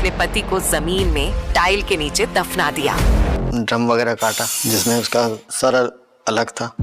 अपने पति को जमीन में टाइल के नीचे दफना दिया। ड्रम वगैरह काटा जिसमें उसका सर अलग था,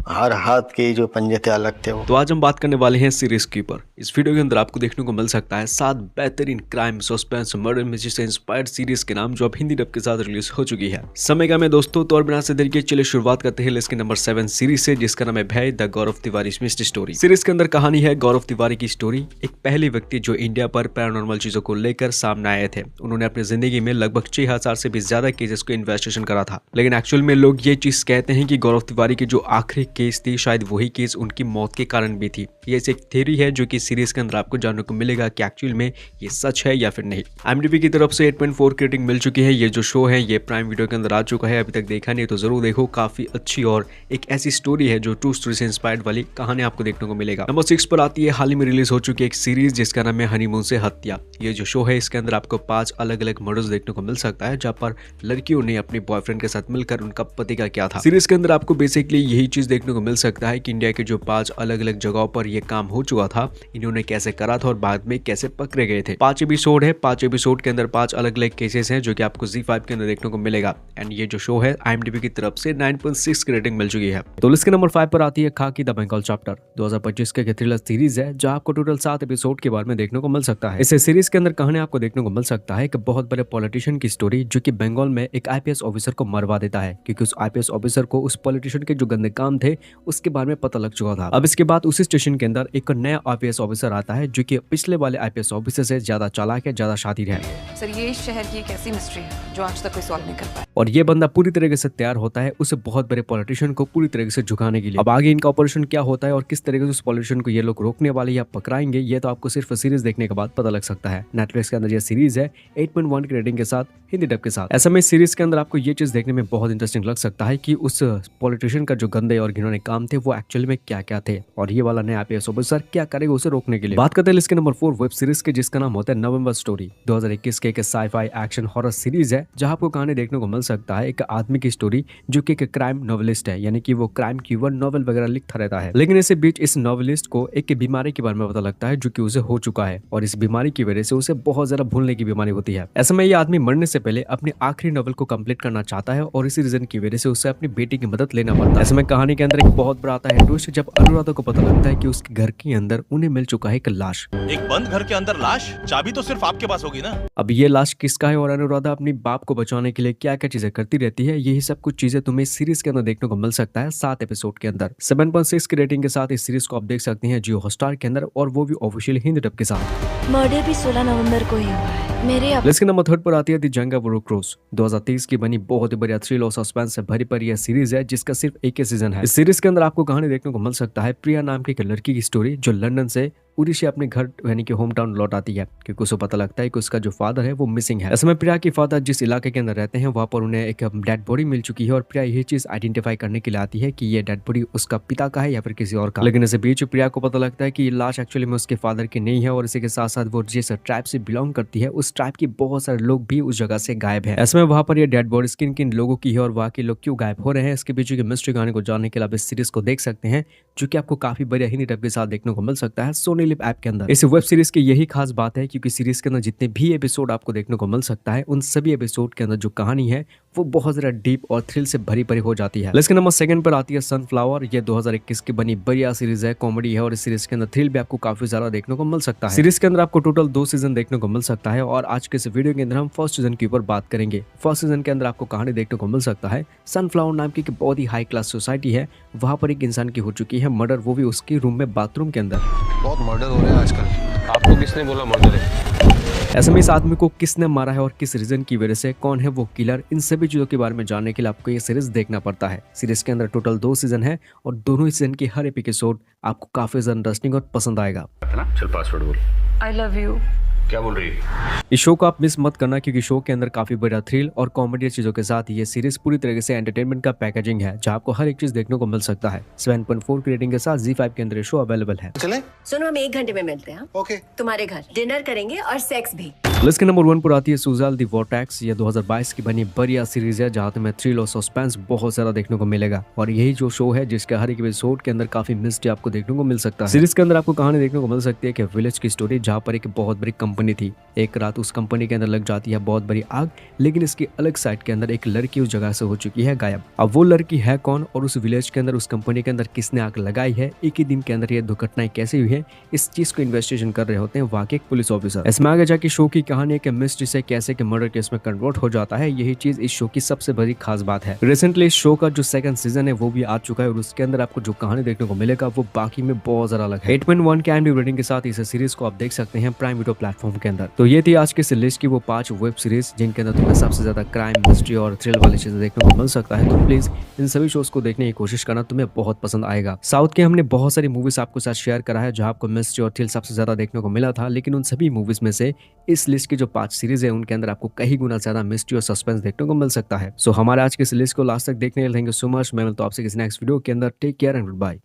हर हाथ के जो पंजे थे अलग थे वो। तो आज हम बात करने वाले हैं सीरीज के ऊपर। इस वीडियो के अंदर आपको देखने को मिल सकता है 7 बेहतरीन क्राइम, सस्पेंस, मर्डर मिस्ट्री से इंस्पायर्ड सीरीज के नाम जो अब हिंदी डब के साथ रिलीज हो चुकी है। समय का मैं दोस्तों, तो और बिना से देर के चलिए शुरुआत करते हैं लिस्ट के नंबर 7 सीरीज से, जिसका नाम है भय, the Gaurav Tiwari mystery story. Series के अंदर कहानी है गौरव तिवारी की स्टोरी। एक पहले व्यक्ति जो इंडिया पर पैरानॉर्मल चीजों को लेकर सामने आए थे। उन्होंने अपनी जिंदगी में लगभग 6000 से भी ज्यादा केसेस को इन्वेस्टिगेशन करा था, लेकिन एक्चुअल में लोग ये चीज कहते हैं कि गौरव तिवारी की जो आखिरी केस थी शायद वही केस उनकी मौत के कारण भी थी। ये एक थ्योरी है जो कि सीरीज के अंदर आपको जानने को मिलेगा कि एक्चुअल में ये सच है या फिर नहीं। IMDb की तरफ से 8.4 की रेटिंग मिल चुकी है। ये जो शो है ये प्राइम वीडियो के अंदर आ चुका है। अभी तक देखा नहीं तो जरूर देखो, काफी अच्छी और एक ऐसी स्टोरी है जो ट्रू स्टोरी से इंस्पायर्ड वाली कहानी आपको देखने को मिलेगा। नंबर 6 पर आती है हाल ही में रिलीज हो चुकी एक सीरीज जिसका नाम है हनीमून से हत्या। ये जो शो है इसके अंदर आपको 5 अलग अलग मर्डर्स देखने को मिल सकता है, जहाँ पर लड़कियों ने अपने बॉयफ्रेंड के साथ मिलकर उनका पति का क्या था। सीरीज के अंदर आपको बेसिकली यही चीज देखने को मिल सकता है कि इंडिया के जो 5 अलग अलग जगहों पर यह काम हो चुका था, इन्होंने कैसे करा था और बाद में कैसे पकड़े गए थे। 5 एपिसोड है। 5 एपिसोड के अंदर 5 अलग अलग केसेस हैं जो कि आपको Z5 के अंदर देखने को मिलेगा। एंड ये जो शो है IMDb की तरफ से 9.6 की रेटिंग मिल चुकी है। तो लिस्ट के नंबर 5 पर आती है खाकी द बंगाल चैप्टर। 2025 के थ्रिलर सीरीज है जहां आपको टोटल 7 एपिसोड के बारे में देखने को मिल सकता है। इस सीरीज के अंदर कहानी आपको देखने को मिल सकता है कि बहुत बड़े पॉलिटिशियन की स्टोरी जो कि बंगाल में एक IPS ऑफिसर को मरवा देता है, क्योंकि उस IPS ऑफिसर को उस पॉलिटिशियन के जो गंदे काम थे उसके बारे में पता लग चुका था। अब इसके बाद उसी स्टेशन के अंदर एक नया IPS ऑफिसर आता है जो कि पिछले वाले IPS ऑफिसर से ज्यादा चालाक है, ज्यादा शातिर है। सर ये इस शहर की एक ऐसी मिस्ट्री है जो आज तक कोई सॉल्व नहीं कर पाया। और ये बंदा पूरी तरीके से तैयार होता है उस बहुत बड़े पॉलिटिशियन को पूरी तरीके से झुकाने के लिए। अब आगे इनका ऑपरेशन क्या होता है और किस तरीके से उस पॉलिटिशियन को ये लोग रोकने वाले या पकड़ाएंगे, ये तो आपको सिर्फ सीरीज देखने के बाद पता लग सकता है। नेटफ्लिक्स के अंदर ये सीरीज है 8.1 की रेटिंग के साथ, हिंदी डब के साथ। ऐसे में सीरीज के अंदर आपको ये चीज देखने में बहुत इंटरेस्टिंग लग सकता है कि उस पॉलिटिशियन का जो गंदे और घिनौने काम थे वो एक्चुअली में क्या क्या थे और ये वाला नया IPS ऑफिसर क्या करेगा उसे रोकने के लिए। बात करते हैं इसके नंबर 4 वेब सीरीज के, जिसका नाम होता है नवंबर स्टोरी। 2021 के एक साइ-फाई एक्शन हॉरर सीरीज है जहां आपको कहानी देखने को मिल सकता है एक आदमी की स्टोरी जो कि एक क्राइम नॉवेलिस्ट है, यानी कि वो क्राइम की नॉवेल वगैरह लिखता रहता है। लेकिन इसी बीच इस नॉवेलिस्ट को एक बीमारी के बारे में पता लगता है जो कि उसे हो चुका है और इस बीमारी की वजह से उसे बहुत ज्यादा भूलने की बीमारी होती है। ऐसे में ये आदमी मरने से पहले अपनी आखिरी नॉवेल को कंप्लीट करना चाहता है और इसी रीजन की वजह से उसे अपनी बेटी की मदद लेना पड़ता है। ऐसे में कहानी के अंदर एक बहुत बड़ा आता है ट्विस्ट जब अनुराधा को पता लगता है कि उसके घर के अंदर उन्हें मिल चुका है एक लाश। एक बंद घर के अंदर लाश, चाबी तो सिर्फ आपके पास होगी ना। अब ये लाश किसका है और अनुराधा अपनी बाप को बचाने के लिए क्या क्या चीजें करती रहती है, यही सब कुछ चीजें तुम्हें सीरीज के अंदर देखने को मिल सकता है 7 एपिसोड के अंदर। 7.6 की रेटिंग के साथ इस सीरीज को आप देख सकते हैं जियो हॉटस्टार के अंदर, और वो भी ऑफिशियल हिंदी डब के साथ। मर्डर भी 16 नवंबर को ही हुआ है। मेरे लिस्ट के नंबर 3 पर आती है द जंग ऑफ रोक्रोस। 2023 की बनी बहुत ही बढ़िया थ्रिल और सस्पेंस से भरी पड़ी यह सीरीज है जिसका सिर्फ एक ही सीजन है। इस सीरीज के अंदर आपको कहानी देखने को मिल सकता है प्रिया नाम की एक लड़की की स्टोरी जो लंदन से उड़ीसा अपने घर यानी कि होम टाउन लौट आती है, क्योंकि उसे पता लगता है कि उसका जो फादर है वो मिसिंग है। ऐसे में प्रिया के फादर जिस इलाके के अंदर रहते हैं वहां पर उन्हें एक डेड बॉडी मिल चुकी है और प्रिया यही चीज आइडेंटिफाई करने के लिए आती है कि ये डेड बॉडी उसका पिता का है या फिर किसी और का। लेकिन इसे बीच प्रिया को पता लगता है कि ये लाश एक्चुअली में उसके फादर की नहीं है और इसी के साथ साथ वो जिस ट्राइब से बिलोंग करती है उस ट्राइब के बहुत सारे लोग भी उस जगह से गायब है। ऐसे में वहां पर ये डेड बॉडी किन किन लोगों की है और वहाँ के लोग क्यों गायब हो रहे हैं, इसके पीछे की मिस्ट्री कहानी को जानने के लिए आप इस सीरीज को देख सकते हैं जो कि आपको काफी बढ़िया हिंदी डब के साथ देखने को मिल सकता है सोनी लिव ऐप के अंदर। इस वेब सीरीज की यही खास बात है क्योंकि सीरीज के अंदर जितने भी एपिसोड आपको देखने को मिल सकता है उन सभी एपिसोड के अंदर जो कहानी है वो बहुत ज्यादा डीप और थ्रिल से भरी परी हो जाती है। इसके नंबर 2 पर आती है सनफ्लावर। ये 2021 की बनी बढ़िया सीरीज है, कॉमेडी है और इस सीरीज के अंदर थ्रिल भी आपको काफी ज्यादा देखने को मिल सकता है। सीरीज के अंदर आपको टोटल 2 सीजन देखने को मिल सकता है और आज के इस वीडियो के अंदर हम फर्स्ट सीजन के ऊपर बात करेंगे। फर्स्ट सीजन के अंदर आपको कहानी देखने को मिल सकता है सनफ्लावर नाम की एक बहुत ही हाई क्लास सोसाइटी है, वहाँ पर एक इंसान की हो चुकी है मर्डर, वो भी उसके रूम में बाथरूम के अंदर। बहुत मर्डर हो रहे हैं आजकल। आपको किसने बोला मर्डर है? ऐसे में इस आदमी को किसने मारा है और किस रीजन की वजह से, कौन है वो किलर, इन सभी चीजों के बारे में जानने के लिए आपको ये सीरीज देखना पड़ता है। सीरीज के अंदर टोटल 2 सीजन है और दोनों ही सीजन की हर एपिसोड आपको काफी ज्यादा इंटरेस्टिंग और पसंद आएगा। चल पासवर्ड बोल। I love you. क्या बोल रही है? इस शो को आप मिस मत करना क्योंकि शो के अंदर काफी बड़ा थ्रिल और कॉमेडी चीजों के साथ ये सीरीज पूरी तरीके से एंटरटेनमेंट का पैकेजिंग है जहां आपको हर एक चीज देखने को मिल सकता है। 7.4 की रेटिंग के साथ Z5 के अंदर शो अवेलेबल है। चले? सुनो हम 1 घंटे में मिलते हैं। ओके। तुम्हारे घर डिनर करेंगे और सेक्स भी। लिस्ट के नंबर 1 पर आती है सुजाल दी वॉर्टेक्स। ये 2022 की बनी बढ़िया सीरीज है जहाँ तुम्हें थ्रिल और सस्पेंस बहुत ज्यादा देखने को मिलेगा और यही जो शो है जिसके हर एक एपिसोड के अंदर काफी मिस्ट्री आपको देखने को मिल सकता है। सीरीज के अंदर आपको कहानी देखने को मिल सकती है कि विलेज की स्टोरी जहाँ पर एक बहुत बड़ी कंपनी थी एक रात उस कंपनी के अंदर लग जाती है बहुत बड़ी आग, लेकिन इसकी अलग साइड के अंदर एक लड़की उस जगह से हो चुकी है गायब। अब वो लड़की है कौन और उस विलेज के अंदर उस कंपनी के अंदर किसने आग लगाई है, एक ही दिन के अंदर ये दुर्घटनाएं कैसे हुई है, इस चीज को इन्वेस्टिगेशन कर रहे होते हैं वहाँ के एक पुलिस ऑफिसर। इसमें आगे जाके शो की कहानी के मिस्ट्री से कैसे के मर्डर केस में कन्वर्ट हो जाता है, यही चीज इस शो की सबसे बड़ी खास बात है। रिसेंटली इस शो का जो सेकंड सीजन है वो भी आ चुका है और उसके अंदर आपको जो कहानी देखने को मिलेगा वो बाकी में बहुत ज्यादा अलग है। 8.1 के IMDb रेटिंग के साथ इस सीरीज को आप देख सकते हैं प्राइम वीडियो प्लेटफॉर्म के अंदर। तो ये थी आज के इस लिस्ट की वो 5 वेब सीरीज जिनके अंदर तुम्हें सबसे ज्यादा क्राइम, मिस्ट्री और थ्रिल वाली चीजें देखने को मिल सकता है। तो प्लीज इन सभी शोज को देखने की कोशिश करना, तुम्हें बहुत पसंद आएगा। साउथ के हमने बहुत सारी मूवीज आपको साथ शेयर करा है जहां आपको मिस्ट्री और थ्रिल सबसे ज्यादा देखने को मिला था, लेकिन उन सभी मूवीज में से इस लिस्ट की जो 5 सीरीज है उनके अंदर आपको कहीं गुना ज्यादा मिस्ट्री और सस्पेंस देखने को मिल सकता है। सो हमारे आज के इस लिस्ट को लास्ट तक देखने के लिए थैंक यू सो मच। मैं मिलता हूं आपसे किसी नेक्स्ट वीडियो के अंदर। Take care and good bye.